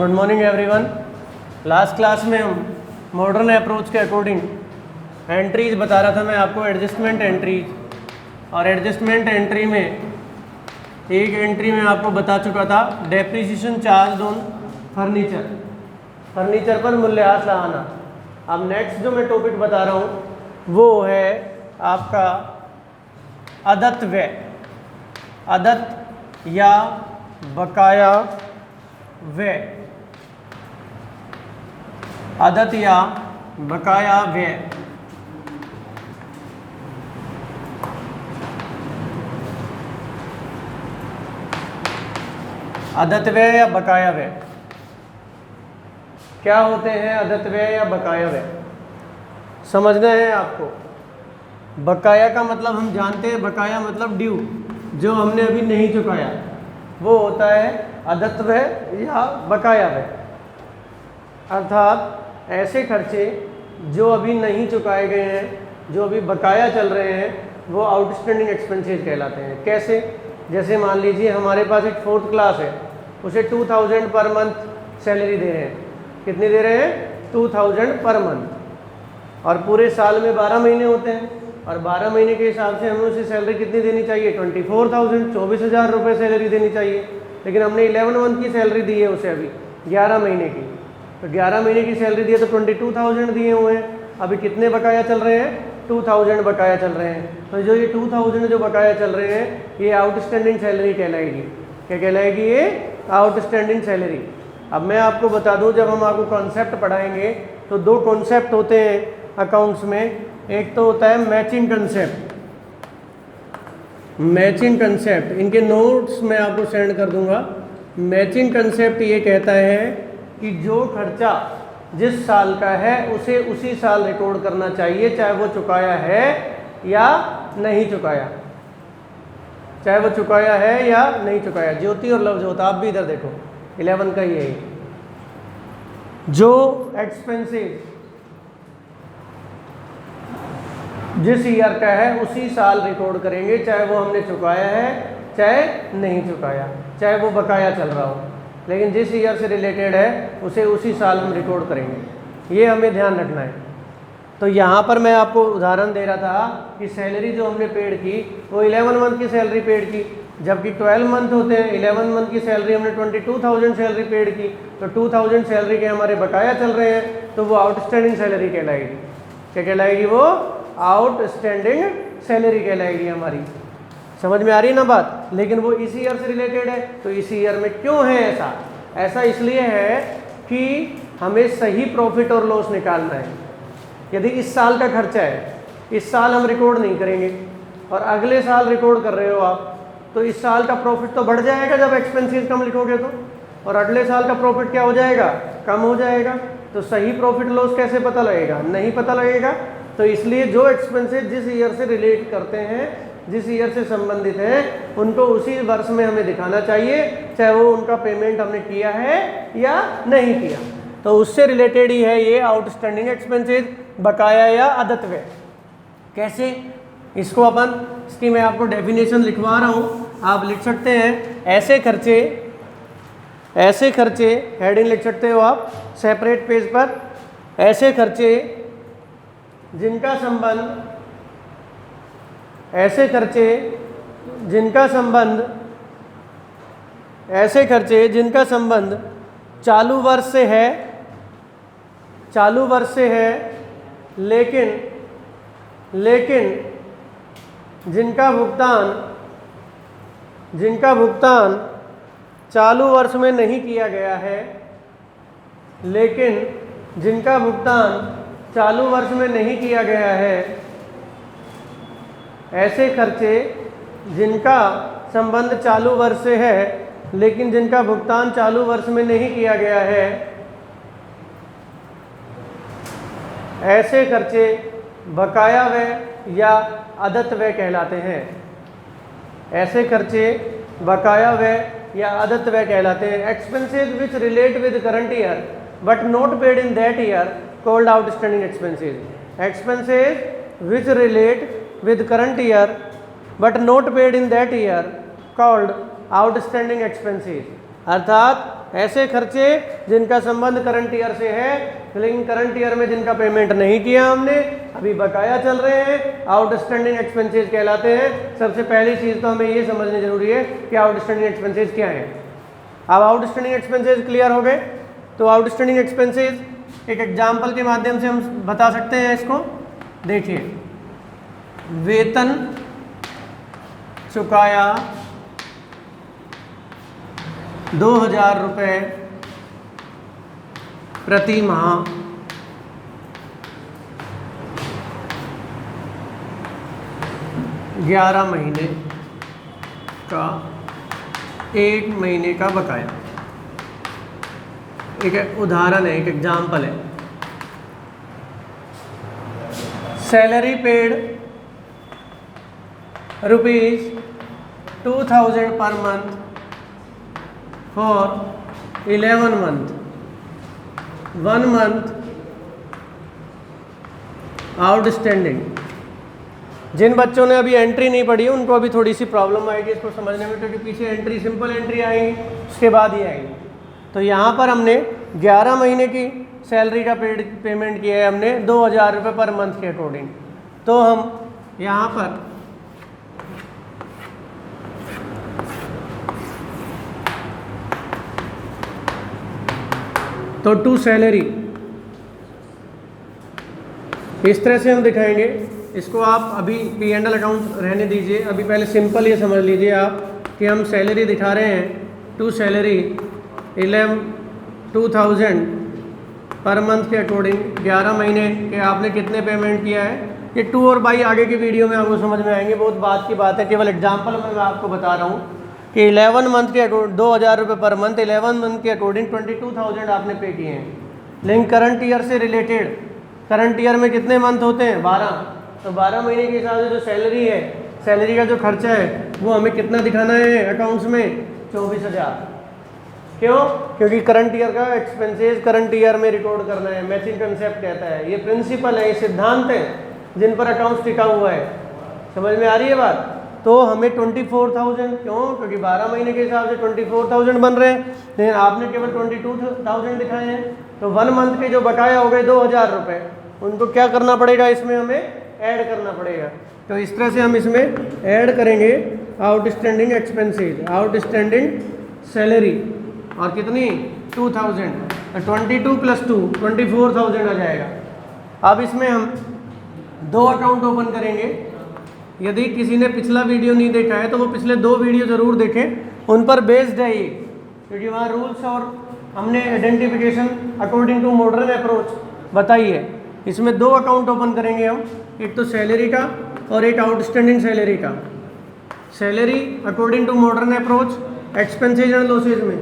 Good morning everyone. Last class में हम modern approach के अकॉर्डिंग एंट्रीज बता रहा था मैं आपको, एडजस्टमेंट एंट्रीज। और एडजस्टमेंट एंट्री में एक एंट्री में आपको बता चुका था डेप्रिसिएशन चार्ज ऑन फर्नीचर पर मूल्यह्रास लगाना। अब नेक्स्ट जो मैं टॉपिक बता रहा हूँ वो है आपका अदत्त व्यय, अदत्त या बकाया व्यय, अदत्त या बकाया व्यय। अदत्त व्यय या बकाया व्यय क्या होते हैं? अदत्त व्यय या बकाया व्यय समझना है आपको। बकाया का मतलब हम जानते हैं, बकाया मतलब ड्यू, जो हमने अभी नहीं चुकाया, वो होता है अदत्त व्यय या बकाया व्यय। अर्थात ऐसे खर्चे जो अभी नहीं चुकाए गए हैं, जो अभी बकाया चल रहे हैं, वो आउटस्टैंडिंग एक्सपेंसेस कहलाते हैं। कैसे? जैसे मान लीजिए हमारे पास एक 4th क्लास है, उसे 2000 पर मंथ सैलरी दे रहे हैं। कितनी दे रहे हैं? 2000 पर मंथ। और पूरे साल में 12 महीने होते हैं, और 12 महीने के हिसाब से हमें उसे सैलरी कितनी देनी चाहिए? 24,000, 24,000 रुपये सैलरी देनी चाहिए। लेकिन हमने 11 मंथ की सैलरी दी है उसे, अभी 11 महीने की, तो 11 महीने की सैलरी दी है तो 22,000 दिए हुए हैं। अभी कितने बकाया चल रहे हैं? 2,000 बकाया चल रहे हैं। तो जो ये 2,000 जो बकाया चल रहे हैं, ये आउटस्टैंडिंग सैलरी कहलाएगी। क्या कहलाएगी? ये आउटस्टैंडिंग सैलरी। अब मैं आपको बता दूं, जब हम आपको कॉन्सेप्ट पढ़ाएंगे तो 2 कॉन्सेप्ट होते हैं अकाउंट्स में। एक तो होता है मैचिंग कंसेप्ट, मैचिंग कंसेप्ट, इनके नोट्स मैं आपको सेंड कर दूंगा। मैचिंग कंसेप्ट ये कहता है कि जो खर्चा जिस साल का है उसे उसी साल रिकॉर्ड करना चाहिए, चाहे वो चुकाया है या नहीं चुकाया, चाहे वो चुकाया है या नहीं चुकाया। ज्योति और लवजोत, आप भी इधर देखो, 11 का ही है। जो एक्सपेंसेस जिस ईयर का है उसी साल रिकॉर्ड करेंगे, चाहे वो हमने चुकाया है चाहे नहीं चुकाया, चाहे वो बकाया चल रहा हो, लेकिन जिस ईयर से रिलेटेड है उसे उसी साल हम रिकॉर्ड करेंगे। ये हमें ध्यान रखना है। तो यहाँ पर मैं आपको उदाहरण दे रहा था कि सैलरी जो हमने पेड की वो 11 मंथ की सैलरी पेड की, जबकि 12 मंथ होते हैं। 11 मंथ की सैलरी हमने 22,000 सैलरी पेड की, तो 2,000 सैलरी के हमारे बकाया चल रहे हैं, तो वो आउटस्टैंडिंग सैलरी कहलाएगी। क्या कहलाएगी? वो आउटस्टैंडिंग सैलरी कहलाएगी हमारी। समझ में आ रही ना बात? लेकिन वो इसी ईयर से रिलेटेड है, तो इसी ईयर में क्यों है ऐसा? ऐसा इसलिए है कि हमें सही प्रॉफिट और लॉस निकालना है। यदि इस साल का खर्चा है, इस साल हम रिकॉर्ड नहीं करेंगे और अगले साल रिकॉर्ड कर रहे हो आप, तो इस साल का प्रॉफिट तो बढ़ जाएगा जब एक्सपेंसेस कम लिखोगे तो, और अगले साल का प्रॉफिट क्या हो जाएगा? कम हो जाएगा। तो सही प्रॉफिट लॉस कैसे पता लगेगा? नहीं पता लगेगा। तो इसलिए जो एक्सपेंसेस जिस ईयर से रिलेट करते हैं, जिस ईयर से संबंधित हैं, उनको उसी वर्ष में हमें दिखाना चाहिए, चाहे वो उनका पेमेंट हमने किया है या नहीं किया। तो उससे रिलेटेड ही है ये आउटस्टैंडिंग एक्सपेंसेस, बकाया या अदत्त व्यय। कैसे? इसको अपन, इसकी मैं आपको डेफिनेशन लिखवा रहा हूँ, आप लिख सकते हैं। ऐसे खर्चे हेडिंग लिख सकते हो आप सेपरेट पेज पर। ऐसे खर्चे जिनका संबंध चालू वर्ष से है, लेकिन जिनका भुगतान चालू वर्ष में नहीं किया गया है, ऐसे खर्चे जिनका संबंध चालू वर्ष से है लेकिन जिनका भुगतान चालू वर्ष में नहीं किया गया है, ऐसे खर्चे बकाया व्यय या अदत्त व्यय कहलाते हैं। ऐसे खर्चे बकाया व्यय या अदत्त व्यय कहलाते हैं। Expenses which relate with current year but not paid in that year called outstanding expenses. Expenses which relate with current year but not paid in that year called outstanding expenses। अर्थात ऐसे खर्चे जिनका संबंध करंट ईयर से है, लेकिन current year में जिनका पेमेंट नहीं किया हमने, अभी बकाया चल रहे हैं, आउटस्टैंडिंग एक्सपेंसेस कहलाते हैं। सबसे पहली चीज़ तो हमें ये समझनी जरूरी है कि आउटस्टैंडिंग एक्सपेंसेस क्या है। अब आउटस्टैंडिंग एक्सपेंसेस क्लियर हो गए, तो आउटस्टैंडिंग एक्सपेंसेस एक एग्जाम्पल के माध्यम से हम बता सकते हैं इसको। देखिए, वेतन चुकाया 2000 रुपये प्रति माह, 11 महीने का 1 महीने का बकाया। एक उदाहरण है, एक एग्जाम्पल है। Salary paid ₹2000 per month for 11 month, 1 month outstanding. जिन बच्चों ने अभी एंट्री नहीं पढ़ी है उनको अभी थोड़ी सी प्रॉब्लम आएगी इसको समझने में, क्योंकि पीछे एंट्री सिंपल एंट्री आएगी, उसके बाद ही आएगी। तो यहाँ पर हमने 11 महीने की सैलरी का पेमेंट किया है हमने 2000 रुपये पर मंथ के अकॉर्डिंग। तो हम यहाँ पर तो टू सैलरी इस तरह से हम दिखाएंगे इसको। आप अभी P&L अकाउंट रहने दीजिए, अभी पहले सिंपल ये समझ लीजिए आप कि हम सैलरी दिखा रहे हैं। टू सैलरी 2000 पर मंथ के अकॉर्डिंग 11 महीने के आपने कितने पेमेंट किया है, ये टू और बाई आगे की वीडियो में आपको समझ में आएंगे। बहुत बात की बात है, केवल एग्जाम्पल में मैं आपको बता रहा हूँ कि 11 मंथ के 2000 रुपये पर मंथ, 11 मंथ के अकॉर्डिंग 22,000 आपने पे किए हैं। लेकिन करंट ईयर से रिलेटेड, करंट ईयर में कितने मंथ होते हैं? 12। तो 12 महीने के हिसाब से जो सैलरी है, सैलरी का जो खर्चा है वो हमें कितना दिखाना है अकाउंट्स में? 24,000। क्यों? क्योंकि करंट ईयर का एक्सपेंसेस करंट ईयर में रिकॉर्ड करना है। मैचिंग कंसेप्ट कहता है, ये प्रिंसिपल है, ये सिद्धांत है जिन पर अकाउंट्स टिका हुआ है। समझ में आ रही है बात? तो हमें 24,000, क्यों? क्योंकि 12 महीने के हिसाब से 24,000 बन रहे हैं, लेकिन आपने केवल 22,000 दिखाए हैं। तो 1 मंथ के जो बकाया हो गए 2,000 रुपये, उनको क्या करना पड़ेगा? इसमें हमें ऐड करना पड़ेगा। तो इस तरह से हम इसमें ऐड करेंगे आउटस्टैंडिंग एक्सपेंसेस, आउटस्टैंडिंग सैलरी, और कितनी? 2,000। 22 + 2 24,000 आ जाएगा। अब इसमें हम 2 अकाउंट ओपन करेंगे। यदि किसी ने पिछला वीडियो नहीं देखा है तो वो पिछले 2 वीडियो ज़रूर देखें, उन पर बेस्ड है ये, क्योंकि वहाँ रूल्स और हमने identification according to modern approach बताई है। इसमें 2 अकाउंट ओपन करेंगे हम, एक तो सैलरी का और एक आउटस्टैंडिंग सैलरी का। Salary according to modern approach expenses and losses में,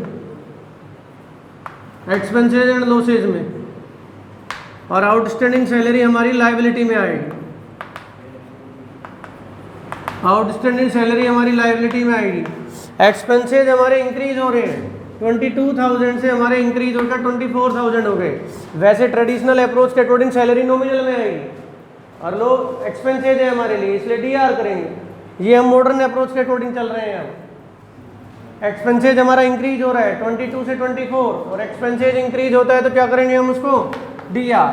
एक्सपेंसेज एंड लॉसेज में, और आउटस्टैंडिंग सैलरी हमारी लायबिलिटी में आएगी। आउटस्टैंडिंग सैलरी हमारी लायबिलिटी में आएगी। एक्सपेंसेज हमारे इंक्रीज हो रहे हैं, 22,000 से हमारे इंक्रीज होकर 24,000 हो गए। वैसे ट्रेडिशनल अप्रोच के अकॉर्डिंग सैलरी नॉमिनल में आएगी और लो एक्सपेंसेज है हमारे लिए, इसलिए DR करेंगे। ये हम मॉडर्न अप्रोच के अकॉर्डिंग चल रहे हैं। अब एक्सपेंसेज हमारा इंक्रीज हो रहा है 22 से 24, और एक्सपेंसेज इंक्रीज होता है तो क्या करेंगे हम उसको? DR।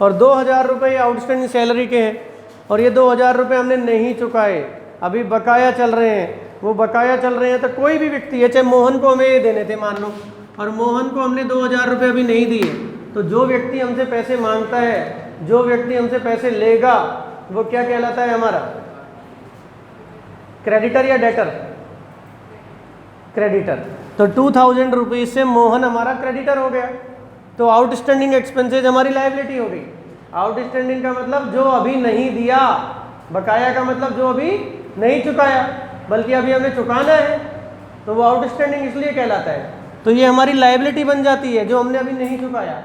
और 2,000 रुपये आउटस्टैंडिंग सैलरी के हैं, और ये 2,000 रुपये हमने नहीं चुकाए, अभी बकाया चल रहे हैं। वो बकाया चल रहे हैं तो कोई भी व्यक्ति है, चाहे मोहन को हमें ये देने थे मान लो, और मोहन को हमने 2,000 रुपये अभी नहीं दिए, तो जो व्यक्ति हमसे पैसे मांगता है, जो व्यक्ति हमसे पैसे लेगा, वो क्या कहलाता है हमारा? क्रेडिटर या डेटर? क्रेडिटर। तो 2,000 रुपीज़ से मोहन हमारा क्रेडिटर हो गया, तो आउटस्टैंडिंग एक्सपेंसेज हमारी लायबिलिटी हो गई। आउटस्टैंडिंग का मतलब जो अभी नहीं दिया, बकाया का मतलब जो अभी नहीं चुकाया, बल्कि अभी हमें चुकाना है, तो वो आउटस्टैंडिंग इसलिए कहलाता है। तो ये हमारी लायबिलिटी बन जाती है, जो हमने अभी नहीं चुकाया,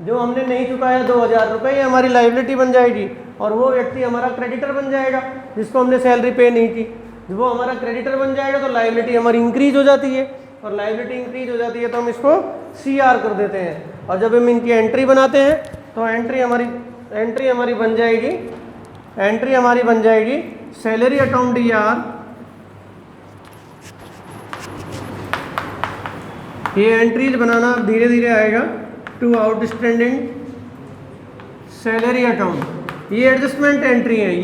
जो हमने नहीं चुकाया 2,000 रुपये, ये हमारी लायबिलिटी बन जाएगी, और वो व्यक्ति हमारा क्रेडिटर बन जाएगा जिसको हमने सैलरी पे नहीं की। जब वो हमारा क्रेडिटर बन जाएगा तो लायबिलिटी हमारी इंक्रीज हो जाती है, और लायबिलिटी इंक्रीज हो जाती है तो हम इसको CR कर देते हैं। और जब हम इनकी एंट्री बनाते हैं तो एंट्री हमारी बन जाएगी, एंट्री हमारी बन जाएगी सैलरी अकाउंट DR ये एंट्रीज बनाना धीरे धीरे आएगा। टू आउटस्टैंडिंग सैलरी अकाउंट, ये एडजस्टमेंट एंट्री है।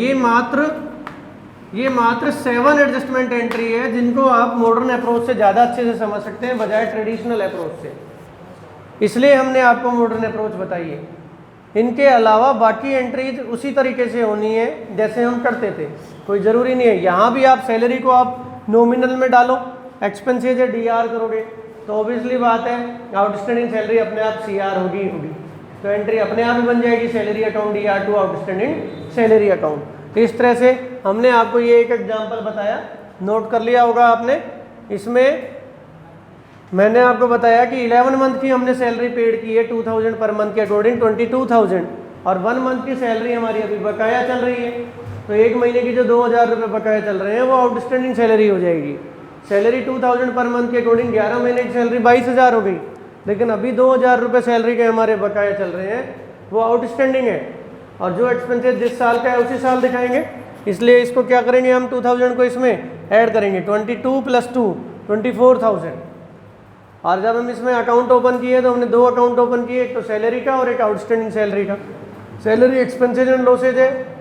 ये मात्र 7 एडजस्टमेंट एंट्री है जिनको आप मॉडर्न अप्रोच से ज़्यादा अच्छे से समझ सकते हैं बजाय ट्रेडिशनल अप्रोच से, इसलिए हमने आपको मॉडर्न अप्रोच बताई है। इनके अलावा बाकी एंट्रीज उसी तरीके से होनी है जैसे हम करते थे, कोई ज़रूरी नहीं है। यहाँ भी आप सैलरी को आप नॉमिनल में डालो, एक्सपेंसेज है डीआर करोगे तो ऑब्वियसली बात है आउटस्टैंडिंग सैलरी अपने आप सीआर होगी, तो एंट्री अपने आप ही बन जाएगी salary account DR to outstanding salary account. तो इस तरह से हमने आपको ये एक एग्जाम्पल बताया, नोट कर लिया होगा आपने। इसमें मैंने आपको बताया कि 11 मंथ की हमने सैलरी पेड की है 2000 पर मंथ के अकॉर्डिंग 22,000, और 1 मंथ की सैलरी हमारी अभी बकाया चल रही है, तो 1 महीने की जो 2,000 रुपये बकाया चल रहे हैं वो आउटस्टैंडिंग सैलरी हो जाएगी। सैलरी 2000 पर मंथ के अकॉर्डिंग 11 महीने की सैलरी 22,000 हो गई, लेकिन अभी 2,000 रुपये सैलरी के हमारे बकाया चल रहे हैं, वो आउटस्टैंडिंग है, और जो एक्सपेंसेस जिस साल का है उसी साल दिखाएंगे। इसलिए इसको क्या करेंगे हम 2000 को इसमें ऐड करेंगे, 22 + 2 24,000। और जब हम इसमें अकाउंट ओपन किए तो हमने 2 अकाउंट ओपन किए, एक तो सैलरी का और एक आउटस्टैंडिंग सैलरी का। सैलरी एक्सपेंसेज एंड लॉसेज है,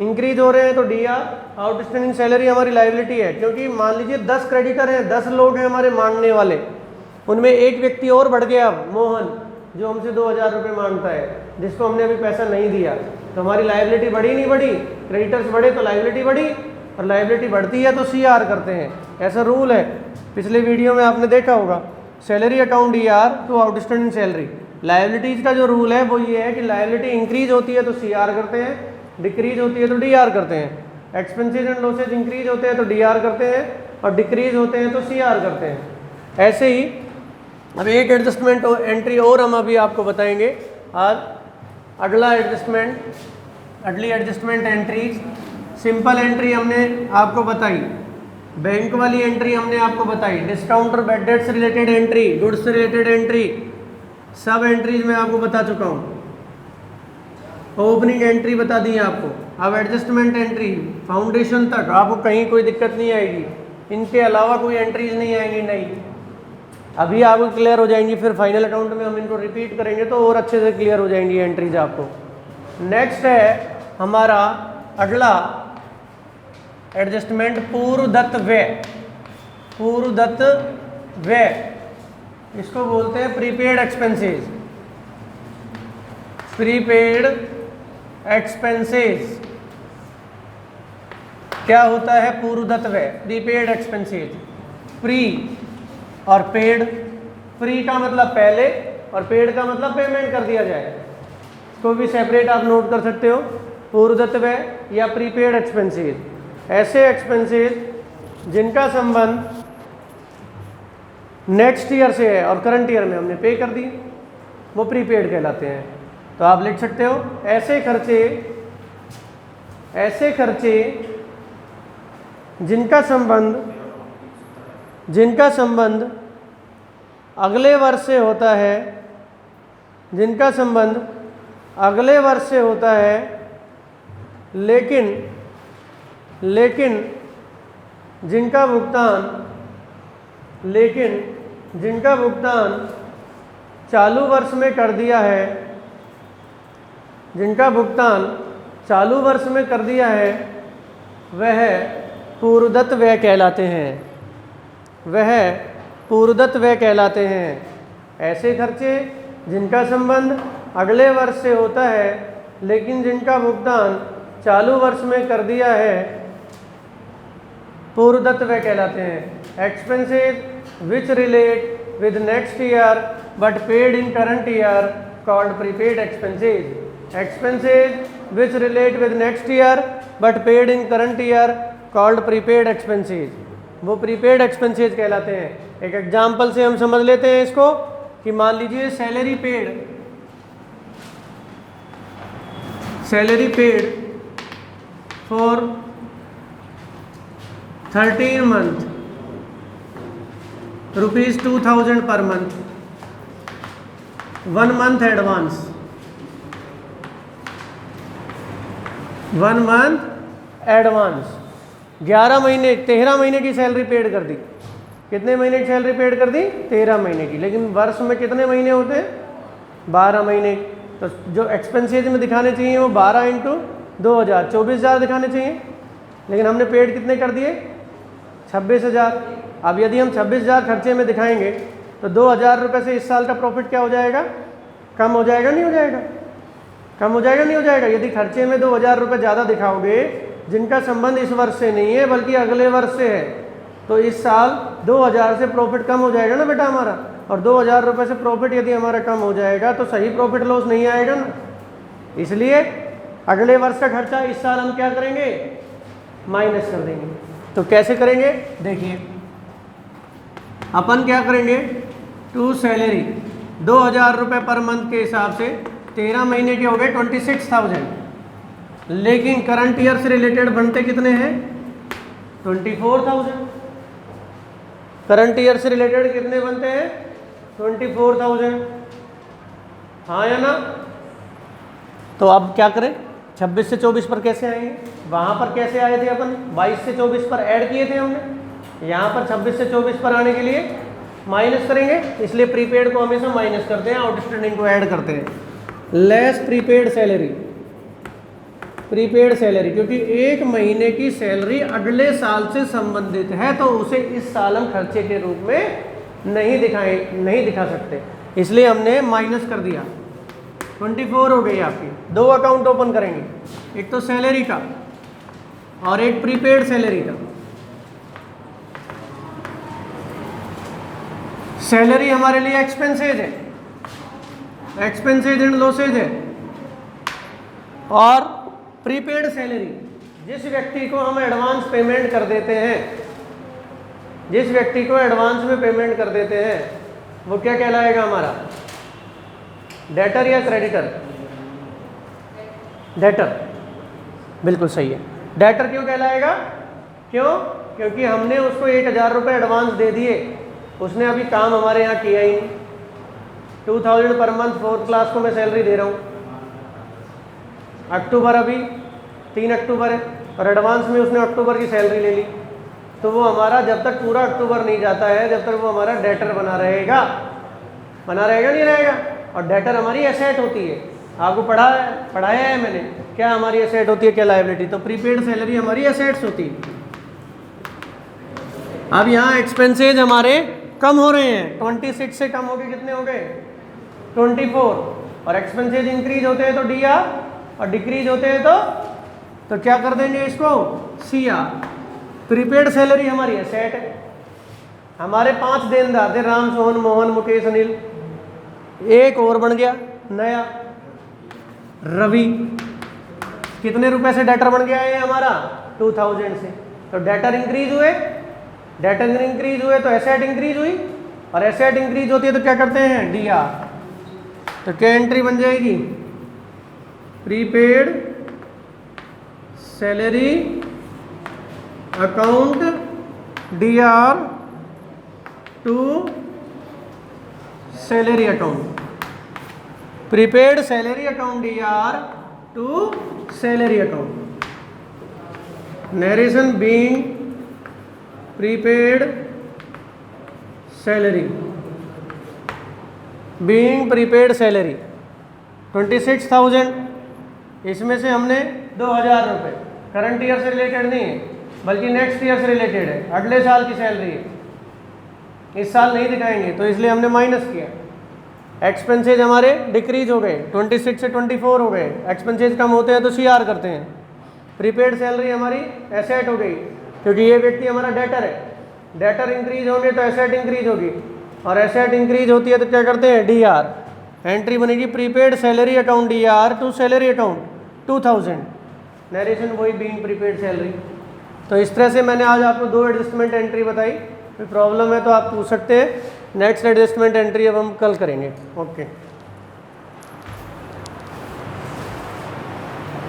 इंक्रीज हो रहे हैं तो डीआर, आउटस्टैंडिंग सैलरी हमारी लायबिलिटी है, क्योंकि मान लीजिए 10 क्रेडिटर हैं, 10 लोग हैं हमारे मांगने वाले, उनमें एक व्यक्ति और बढ़ गया, मोहन, जो हमसे 2,000 रुपये मांगता है, जिसको हमने अभी पैसा नहीं दिया, तो हमारी लायबिलिटी बढ़ी नहीं बढ़ी? क्रेडिटर्स बढ़े तो लायबिलिटी बढ़ी, और लायबिलिटी बढ़ती है तो सीआर करते हैं, ऐसा रूल है। पिछले वीडियो में आपने देखा होगा, salary account DR to outstanding salary. Liabilities का जो रूल है वो ये है कि लायबिलिटी इंक्रीज होती है तो सीआर करते हैं, डिक्रीज होती है तो डीआर करते हैं। एक्सपेंसेज एंड लॉसेज इंक्रीज होते हैं तो डीआर करते हैं, और डिक्रीज होते हैं तो सीआर करते हैं। ऐसे ही अब एक एडजस्टमेंट एंट्री और हम अभी आपको बताएंगे आज। अगली एडजस्टमेंट एंट्रीज, सिंपल एंट्री हमने आपको बताई, बैंक वाली एंट्री हमने आपको बताई, डिस्काउंट और बैड डेट से रिलेटेड एंट्री, गुड्स से रिलेटेड एंट्री, सब एंट्रीज मैं आपको बता चुका हूँ। ओपनिंग एंट्री बता दी है आपको। अब एडजस्टमेंट एंट्री फाउंडेशन तक आपको कहीं कोई दिक्कत नहीं आएगी, इनके अलावा कोई एंट्रीज नहीं आएंगी, नहीं अभी आपको क्लियर हो जाएंगी, फिर फाइनल अकाउंट में हम इनको रिपीट करेंगे तो और अच्छे से क्लियर हो जाएंगी एंट्रीज आपको। नेक्स्ट है हमारा अगला एडजस्टमेंट पूर्वदत्त व्यय। पूर्वदत्त व्यय, इसको बोलते हैं प्रीपेड एक्सपेंसेस। प्रीपेड एक्सपेंसेस क्या होता है? पूर्वदत्त व्यय, प्रीपेड एक्सपेंसेस। प्री और पेड, प्री का मतलब पहले और पेड का मतलब पेमेंट कर दिया जाए, इसको भी सेपरेट आप नोट कर सकते हो। पूर्वदत्त व्यय या प्रीपेड एक्सपेंसेस, ऐसे एक्सपेंसेस जिनका संबंध नेक्स्ट ईयर से है और करंट ईयर में हमने पे कर दी, वो प्रीपेड कहलाते हैं। तो आप लिख सकते हो ऐसे खर्चे जिनका संबंध अगले वर्ष से होता है, जिनका संबंध अगले वर्ष से होता है, लेकिन जिनका भुगतान चालू वर्ष में कर दिया है, जिनका भुगतान चालू वर्ष में कर दिया है, वह पूर्वदत्त व्यय कहलाते हैं, वह पूर्वदत्त व्यय कहलाते हैं। ऐसे खर्चे जिनका संबंध अगले वर्ष से होता है लेकिन जिनका भुगतान चालू वर्ष में कर दिया है, पूर्वदत्त व्यय कहलाते हैं। Expenses which relate with next year but paid in current year called prepaid expenses. Expenses which relate with next year but paid in current year called prepaid expenses, वो प्रीपेड एक्सपेंसेस कहलाते हैं। एक एग्जाम्पल से हम समझ लेते हैं इसको कि मान लीजिए salary paid for 13 month ₹2,000 per month, 1 month advance, 1 month advance, 11 महीने 13 महीने की सैलरी पेड कर दी, कितने महीने की सैलरी पेड कर दी? 13 महीने की। लेकिन वर्ष में कितने महीने होते हैं? 12 महीने। तो जो एक्सपेंसेज में दिखाने चाहिए वो 12 इंटू 2000 24,000 दिखाने चाहिए, लेकिन हमने पेड कितने कर दिए? 26,000। अब यदि हम 26,000 खर्चे में दिखाएंगे तो 2,000 रुपये से इस साल का प्रॉफिट क्या हो जाएगा? कम हो जाएगा नहीं हो जाएगा? कम हो जाएगा नहीं हो जाएगा? यदि खर्चे में 2,000 रुपये ज़्यादा दिखाओगे जिनका संबंध इस वर्ष से नहीं है बल्कि अगले वर्ष से है, तो इस साल 2,000 से प्रॉफिट कम हो जाएगा ना बेटा हमारा। और 2,000 रुपये से प्रॉफिट यदि हमारा कम हो जाएगा तो सही प्रॉफिट लॉस नहीं आएगा ना। इसलिए अगले वर्ष का खर्चा इस साल हम क्या करेंगे? माइनस कर देंगे। तो कैसे करेंगे? देखिए अपन क्या करेंगे, टू सैलरी 2,000 रुपये पर मंथ के हिसाब से 13 महीने के हो गए 26,000, लेकिन करंट ईयर से रिलेटेड बनते कितने हैं? 24,000। करंट ईयर से रिलेटेड कितने बनते हैं? 24,000, हाँ या ना? तो अब क्या करें? 26 से 24 पर कैसे आएंगे? वहाँ पर कैसे आए थे अपन? 22 से 24 पर ऐड किए थे हमने। यहाँ पर 26 से 24 पर आने के लिए माइनस करेंगे, इसलिए प्रीपेड को हमेशा माइनस करते हैं, आउटस्टैंडिंग को ऐड करते हैं। Less prepaid salary, prepaid salary क्योंकि एक महीने की सैलरी अगले साल से संबंधित है तो उसे इस साल हम खर्चे के रूप में नहीं दिखा सकते, इसलिए हमने माइनस कर दिया। 24 हो गई आपकी। दो अकाउंट ओपन करेंगे, एक तो सैलरी का और एक प्रीपेड सैलरी का। सैलरी हमारे लिए एक्सपेंसेज है, एक्सपेंसेज एंड लॉसेज है, और प्रीपेड सैलरी जिस व्यक्ति को हम एडवांस पेमेंट कर देते हैं, जिस व्यक्ति को एडवांस में पेमेंट कर देते हैं वो क्या कहलाएगा हमारा? डेटर या क्रेडिटर? डेटर, बिल्कुल सही है। डेटर क्यों कहलाएगा? क्यों? क्योंकि हमने उसको 1,000 रुपये एडवांस दे दिए, उसने अभी काम हमारे यहाँ किया ही नहीं। 2,000 पर मंथ 4th क्लास को मैं सैलरी दे रहा हूँ। अक्टूबर अभी 3 अक्टूबर है और एडवांस में उसने अक्टूबर की सैलरी ले ली, तो वो हमारा जब तक पूरा अक्टूबर नहीं जाता है जब तक वो हमारा डेटर बना रहेगा नहीं रहेगा। और डेटर हमारी एसेट होती है, आपको पढ़ाया है मैंने, क्या हमारी एसेट होती है, क्या लायबिलिटी। तो प्रीपेड सैलरी हमारी एसेट्स होती है। अब यहाँ एक्सपेंसेज हमारे कम हो रहे हैं, 26 से कम हो गए, कितने हो गए? 24। और एक्सपेंसेज इंक्रीज होते हैं तो DR और डिक्रीज होते हैं तो क्या कर देंगे इसको? CR। प्रीपेड सैलरी हमारी एसेट है। हमारे 5 देनदार थे, राम, सोहन, मोहन, मुकेश, अनिल। एक और बन गया नया, रवि। कितने रुपए से डेटर बन गया है हमारा? 2,000 से। तो डेटर इंक्रीज हुए, डेटर इंक्रीज हुए तो एसेट इंक्रीज हुई, और एसेट इंक्रीज होती है तो क्या करते हैं? DR। तो क्या एंट्री बन जाएगी? Prepaid salary account DR to salary account. Prepaid salary account DR to salary account. Narration being prepaid salary, being prepaid salary 26,000, इसमें से हमने 2,000 रुपये करंट ईयर से रिलेटेड नहीं है बल्कि नेक्स्ट ईयर से रिलेटेड है, अगले साल की सैलरी है, इस साल नहीं दिखाएंगे तो इसलिए हमने माइनस किया। एक्सपेंसेज हमारे डिक्रीज हो गए, 26 से 24 हो गए, एक्सपेंसेज कम होते हैं तो CR करते हैं। प्रीपेड सैलरी हमारी एसेट हो गई क्योंकि ये व्यक्ति हमारा डेटर है, डेटर इंक्रीज होंगे तो एसेट इंक्रीज होगी, और एसेट इंक्रीज होती है तो क्या करते हैं? DR। एंट्री बनेगी prepaid salary account DR to salary account 2,000। Narration वही बीइंग प्रीपेड सैलरी। तो इस तरह से मैंने आज आपको 2 एडजस्टमेंट एंट्री बताई। कोई प्रॉब्लम है तो आप पूछ सकते हैं। नेक्स्ट एडजस्टमेंट एंट्री अब हम कल करेंगे। ओके।